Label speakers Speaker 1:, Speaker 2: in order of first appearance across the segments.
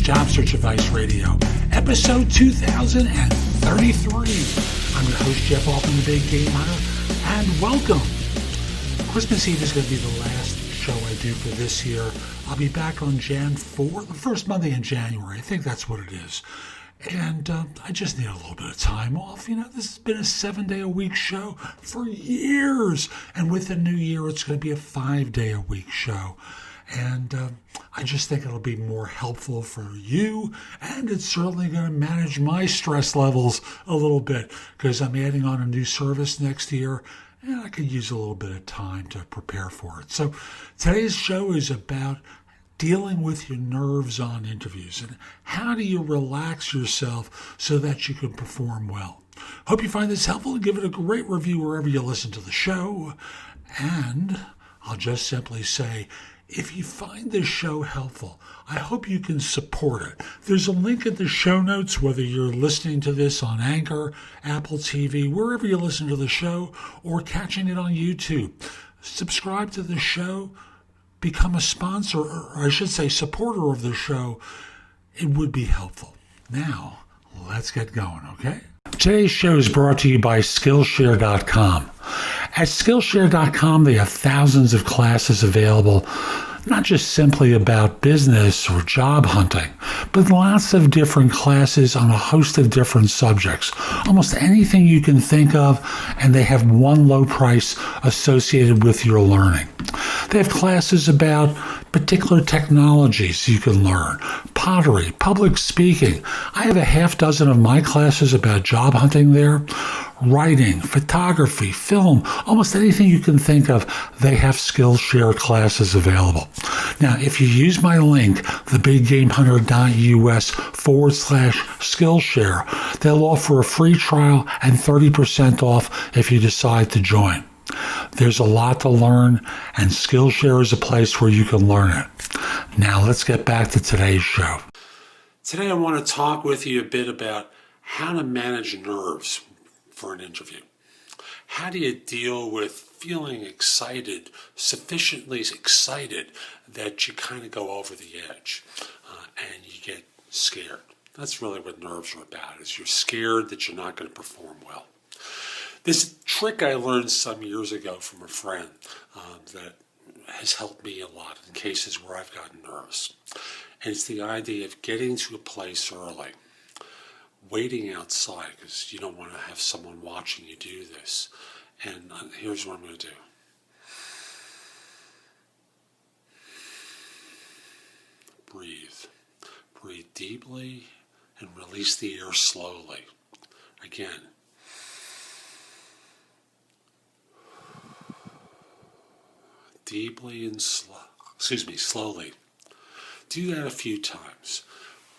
Speaker 1: Job Search Advice Radio, episode 2033. I'm your host, Jeff Altman, the Big Game Hunter, and welcome. Christmas Eve is going to be the last show I do for this year. I'll be back on Jan 4, the first Monday in January. I think that's what it is. And I just need a little bit of time off. You know, this has been a 7-day-a-week show for years. And with the new year, it's going to be a 5-day-a-week show. And I just think it'll be more helpful for you. And it's certainly going to manage my stress levels a little bit because I'm adding on a new service next year. And I could use a little bit of time to prepare for it. So today's show is about dealing with your nerves on interviews and how do you relax yourself so that you can perform well. Hope you find this helpful and give it a great review wherever you listen to the show. And I'll just simply say, if you find this show helpful, I hope you can support it. There's a link in the show notes, whether you're listening to this on Anchor, AppleTV, wherever you listen to the show, or catching it on YouTube. Subscribe to the show, become a sponsor, or I should say supporter of the show. It would be helpful. Now, let's get going, okay? Today's show is brought to you by Skillshare.com. At Skillshare.com, they have thousands of classes available, not just simply about business or job hunting, but lots of different classes on a host of different subjects. Almost anything you can think of, and they have one low price associated with your learning. They have classes about particular technologies you can learn, pottery, public speaking. I have a half dozen of my classes about job hunting there. Writing, photography, film, almost anything you can think of, they have Skillshare classes available. Now, if you use my link, thebiggamehunter.us/Skillshare, they'll offer a free trial and 30% off if you decide to join. There's a lot to learn, and Skillshare is a place where you can learn it. Now, let's get back to today's show. Today, I want to talk with you a bit about how to manage nerves for an interview. How do you deal with feeling excited, sufficiently excited that you kind of go over the edge and you get scared? That's really what nerves are about, is you're scared that you're not going to perform well. This trick I learned some years ago from a friend that has helped me a lot in cases where I've gotten nervous. And it's the idea of getting to a place early, waiting outside because you don't want to have someone watching you do this. And here's what I'm going to do. Breathe. Breathe deeply and release the air slowly. Again. Deeply and slowly. Do that a few times.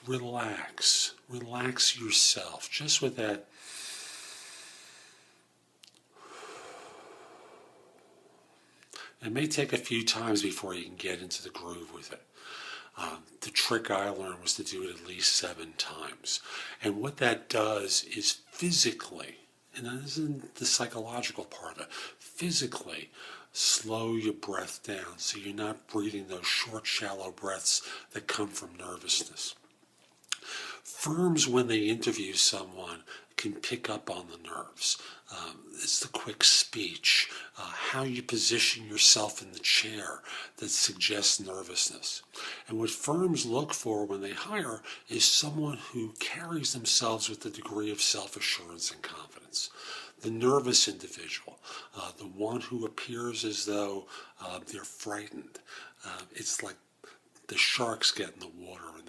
Speaker 1: Relax yourself, just with that. It may take a few times before you can get into the groove with it. The trick I learned was to do it at least 7 times. And what that does is physically, and that isn't the psychological part of it, physically slow your breath down so you're not breathing those short, shallow breaths that come from nervousness. Firms, when they interview someone, can pick up on the nerves. It's the quick speech, how you position yourself in the chair that suggests nervousness. And what firms look for when they hire is someone who carries themselves with a degree of self-assurance and confidence. The nervous individual, the one who appears as though they're frightened. It's like the sharks get in the water and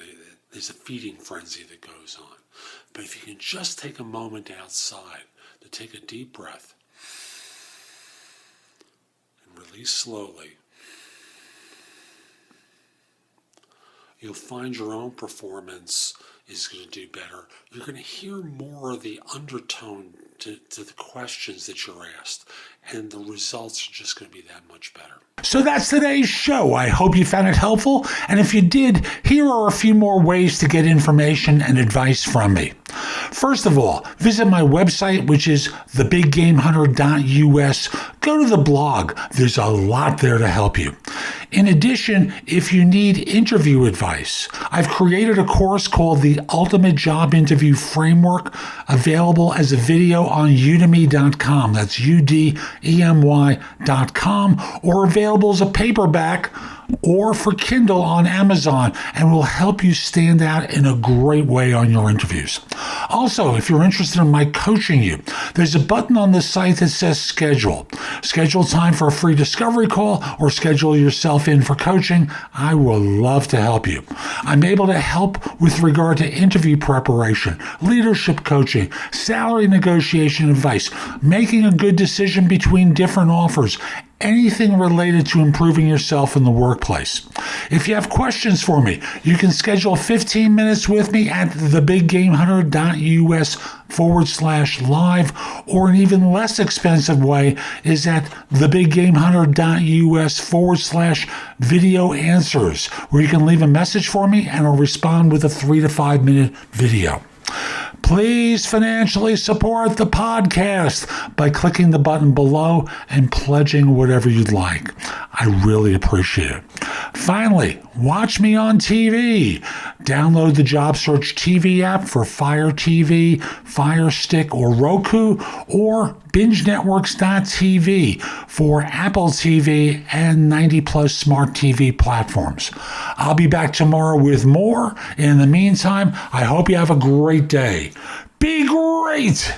Speaker 1: there's a feeding frenzy that goes on. But if you can just take a moment outside to take a deep breath and release slowly, you'll find your own performance is going to do better. You're going to hear more of the undertone to the questions that you're asked, and the results are just going to be that much better. So that's today's show. I hope you found it helpful, and if you did, here are a few more ways to get information and advice from me. First of all, visit my website, which is thebiggamehunter.us. Go to the blog. There's a lot there to help you. In addition, if you need interview advice, I've created a course called the Ultimate Job Interview Framework, available as a video on udemy.com. That's udemy.com, or available as a paperback or for Kindle on Amazon, and will help you stand out in a great way on your interviews. Also, if you're interested in my coaching you, there's a button on the site that says schedule. Schedule time for a free discovery call or schedule yourself in for coaching. I will love to help you. I'm able to help with regard to interview preparation, leadership coaching, salary negotiation advice, making a good decision between different offers, anything related to improving yourself in the workplace. If you have questions for me, you can schedule 15 minutes with me at thebiggamehunter.us/live, or an even less expensive way is at thebiggamehunter.us/video answers, where you can leave a message for me and I'll respond with a 3 to 5 minute video. Please financially support the podcast by clicking the button below and pledging whatever you'd like. I really appreciate it. Finally, watch me on TV. Download the Job Search TV app for fireTV, Fire Stick, or Roku, or BingeNetworks.tv for Apple TV and 90-plus smart TV platforms. I'll be back tomorrow with more. In the meantime, I hope you have a great day. Be great!